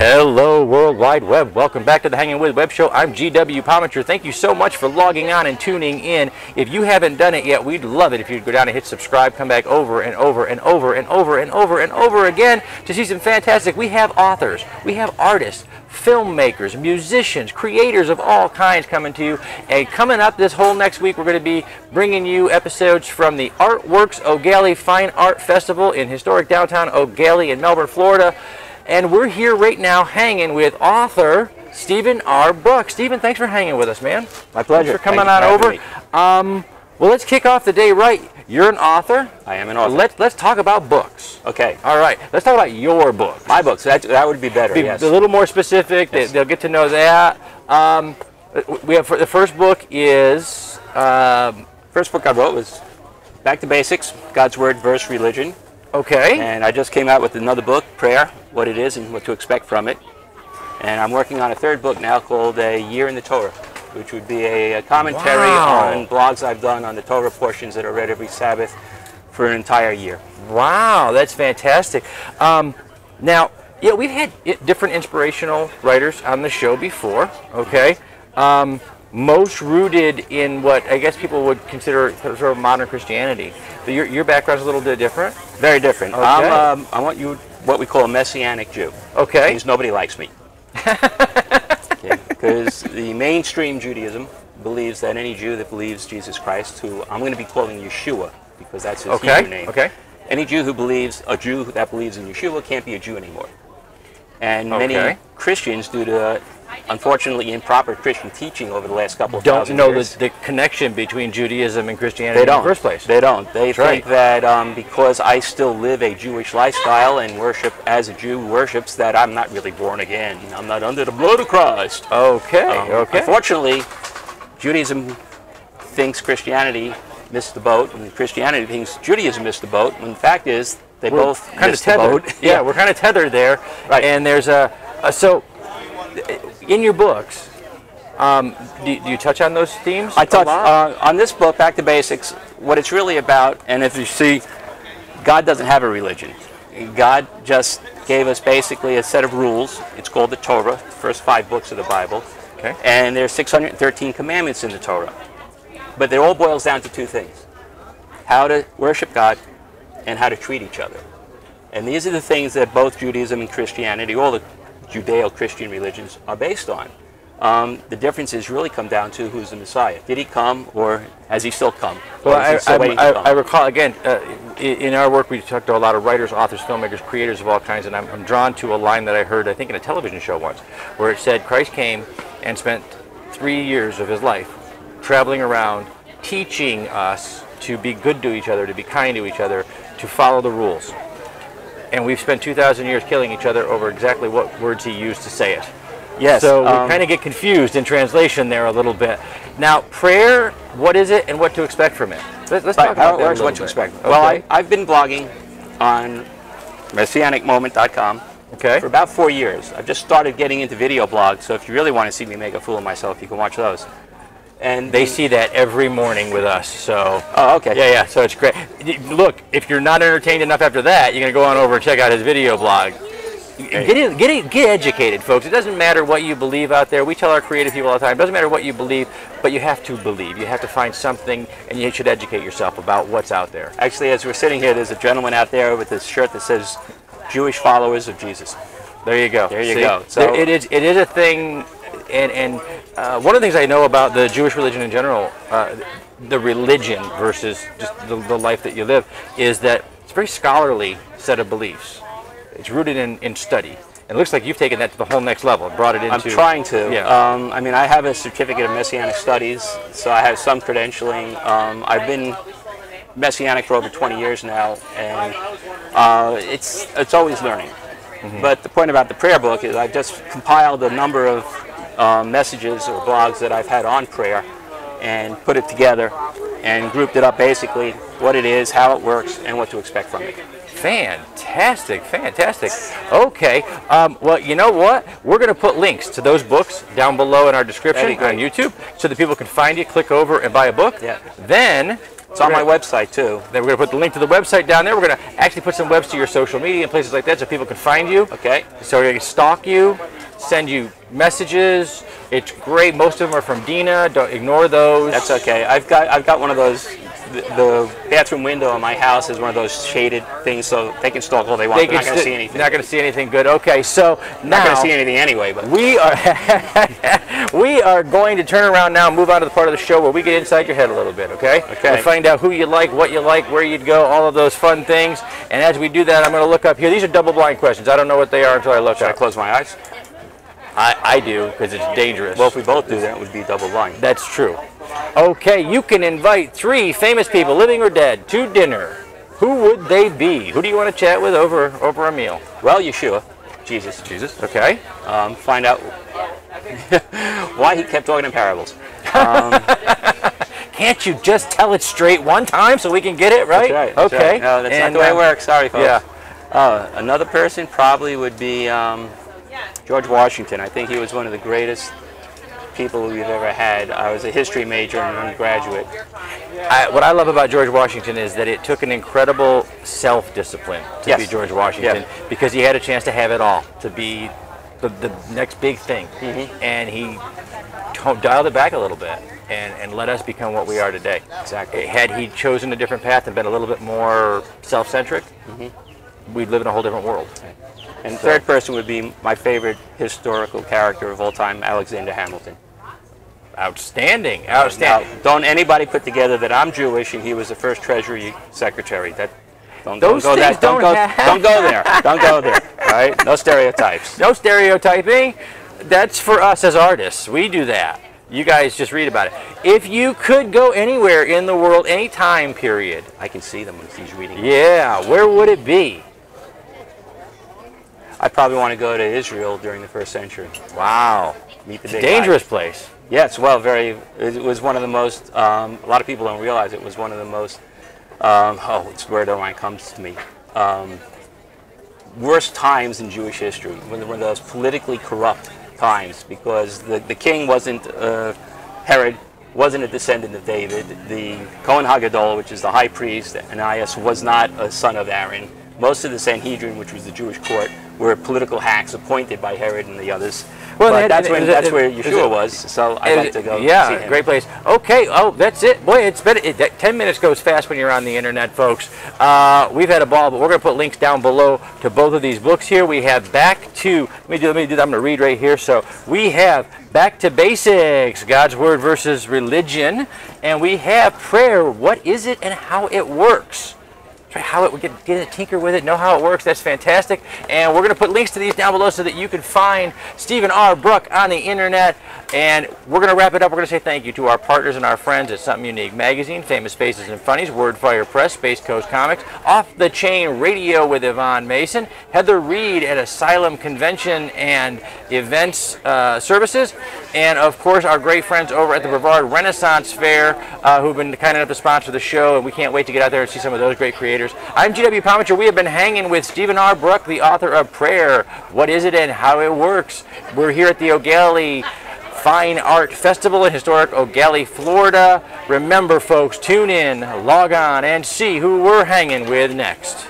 Hello, World Wide Web. Welcome back to the Hangin with Web Show. I'm GW Pomichter. Thank you so much for logging on and tuning in. If you haven't done it yet, we'd love it if you'd go down and hit subscribe, come back over and over and over and over and over and over again to see some fantastic. We have authors, we have artists, filmmakers, musicians, creators of all kinds coming to you. And coming up this whole next week, we're going to be bringing you episodes from the Artworks O'Galley Fine Art Festival in historic downtown O'Galley in Melbourne, Florida. And we're here right now hanging with author Stephen R. Bruck. Stephen, thanks for hanging with us, man. My pleasure. Thanks for coming on over. Well, let's kick off the day right. You're an author. I am an author. Let's talk about books. Okay. All right. Let's talk about your book. My books. That would be better. Yes. A little more specific. Yes. They'll get to know that. We have the first book is first book I wrote was Back to Basics: God's Word, Verse, Religion. Okay. And I just came out with another book, Prayer, what it is and what to expect from it. And I'm working on a third book now called A Year in the Torah, which would be a commentary on blogs I've done on the Torah portions that are read every Sabbath for an entire year. Wow, that's fantastic. Now, yeah, we've had different inspirational writers on the show before, okay? Most rooted in what I guess people would consider sort of modern Christianity. But your background's a little bit different? Very different. Okay. I want you what we call a Messianic Jew. Okay. Because nobody likes me. Because the mainstream Judaism believes that any Jew that believes Jesus Christ, who I'm going to be calling Yeshua, because that's his Hebrew name. Okay. Any Jew who believes, a Jew that believes in Yeshua can't be a Jew anymore. And many Christians, due to unfortunately improper Christian teaching over the last couple of thousand years, the connection between Judaism and Christianity in the first place. They don't. They think that because I still live a Jewish lifestyle and worship as a Jew worships, that I'm not really born again. I'm not under the blood of Christ. Okay. Unfortunately, Judaism thinks Christianity missed the boat, and Christianity thinks Judaism missed the boat, when the fact is they both kind of tethered. Yeah, we're kind of tethered there. Right. And there's so in your books, do you touch on those themes? I touch on this book, Back to Basics, what it's really about. And if you see, God doesn't have a religion. God just gave us basically a set of rules. It's called the Torah, the first 5 books of the Bible. Okay. And there's 613 commandments in the Torah. But it all boils down to 2 things: how to worship God and how to treat each other. And these are the things that both Judaism and Christianity, all the Judeo-Christian religions, are based on. The differences really come down to who's the Messiah. Did he come, or has he still come? Well, I recall, again, in our work we talked to a lot of writers, authors, filmmakers, creators of all kinds, and I'm drawn to a line that I heard, I think, in a television show once, where it said Christ came and spent 3 years of his life traveling around teaching us to be good to each other, to be kind to each other, to follow the rules. And we've spent 2,000 years killing each other over exactly what words he used to say it. Yes. So we kind of get confused in translation there a little bit. Now, prayer, what is it and what to expect from it? Let's talk about that a little what bit. to expect. Okay. Well, I've been blogging on MessianicMoment.com for about 4 years. I've just started getting into video blogs, so if you really want to see me make a fool of myself, you can watch those. And they see that every morning with us, so... Oh, okay. Yeah, so it's great. Look, if you're not entertained enough after that, you're going to go on over and check out his video blog. Get educated, folks. It doesn't matter what you believe out there. We tell our creative people all the time, it doesn't matter what you believe, but you have to believe. You have to find something, and you should educate yourself about what's out there. Actually, as we're sitting here, there's a gentleman out there with this shirt that says, Jewish followers of Jesus. There you go. There you go. So it is a thing, and one of the things I know about the Jewish religion in general, the religion versus just the life that you live, is that it's a very scholarly set of beliefs. It's rooted in study. And it looks like you've taken that to the whole next level, brought it into... I'm trying to. Yeah. I mean, I have a Certificate of Messianic Studies, so I have some credentialing. I've been Messianic for over 20 years now, and it's always learning. Mm-hmm. But the point about the prayer book is I've just compiled a number of messages or blogs that I've had on prayer and put it together and grouped it up basically what it is, how it works, and what to expect from it. Fantastic, fantastic. Okay, well, you know what? We're going to put links to those books down below in our description on YouTube so that people can find you, click over, and buy a book. Yeah. Then it's on my website too. Then we're going to put the link to the website down there. We're going to actually put some webs to your social media and places like that so people can find you. Okay. So they can stalk you, send you messages. It's great. Most of them are from Dina. Don't ignore those. That's okay. I've got one of those. The bathroom window in my house is one of those shaded things, so they can stalk all they want. They're not going to see anything. Not going to see anything good. Okay, so now not going to see anything anyway. But we are going to turn around now and move on to the part of the show where we get inside your head a little bit. Okay. Okay. We'll find out who you like, what you like, where you'd go, all of those fun things. And as we do that, I'm going to look up here. These are double-blind questions. I don't know what they are until I look Should up. I close my eyes? I do, because it's dangerous. Well, if we both do that, it would be double blind. That's true. Okay, you can invite 3 famous people, living or dead, to dinner. Who would they be? Who do you want to chat with over a meal? Well, Yeshua, Jesus. Jesus. Okay. Find out why he kept talking in parables. Can't you just tell it straight one time so we can get it right? That's right. That's okay. Right. No, that's not the way it works. Sorry, folks. Yeah. Another person probably would be George Washington. I think he was one of the greatest people we've ever had. I was a history major and an undergraduate. What I love about George Washington is that it took an incredible self-discipline to be George Washington because he had a chance to have it all, to be the next big thing. And he dialed it back a little bit and let us become what we are today. Exactly. Had he chosen a different path and been a little bit more self-centric, we'd live in a whole different world. And the third person would be my favorite historical character of all time, Alexander Hamilton. Outstanding, outstanding. Now, don't anybody put together that I'm Jewish and he was the first Treasury Secretary. Don't go there. Don't go there. All right? No stereotypes. No stereotyping. That's for us as artists. We do that. You guys just read about it. If you could go anywhere in the world, any time period. I can see them when he's reading. Yeah, where would it be? I probably want to go to Israel during the 1st century. Wow. Meet the big dangerous guy. place. Yes, well, it was one of the most, a lot of people don't realize it was one of the most, it's where the line comes to me, worst times in Jewish history, one of those politically corrupt times, because the king wasn't, Herod wasn't a descendant of David. The Kohen HaGadol, which is the high priest, Ananias, was not a son of Aaron. Most of the Sanhedrin, which was the Jewish court, were political hacks appointed by Herod and the others. Well, but that's where Yeshua was, so I'd like to go see him. Yeah, great place. Okay, that's it. Boy, it's better. 10 minutes goes fast when you're on the internet, folks. We've had a ball, but we're going to put links down below to both of these books here. We have Back to, let me do that. I'm going to read right here. So we have Back to Basics, God's Word versus Religion, and we have Prayer, What is it and How it Works. Try how it would get a tinker with it, know how it works. That's fantastic. And we're going to put links to these down below so that you can find Stephen R. Bruck on the internet. And we're going to wrap it up. We're going to say thank you to our partners and our friends at Something Unique Magazine, Famous Faces and Funnies, Wordfire Press, Space Coast Comics, Off the Chain Radio with Yvonne Mason, Heather Reed at Asylum Convention and Events Services, and of course our great friends over at the Brevard Renaissance Fair who've been kind enough to sponsor the show, and we can't wait to get out there and see some of those great creators. I'm GW Pomichter. We have been hanging with Stephen R. Bruck, the author of Prayer, What is it and How it Works. We're here at the O'Galley Fine Art Festival in historic O'Galley, Florida. Remember, folks, tune in, log on, and see who we're hanging with next.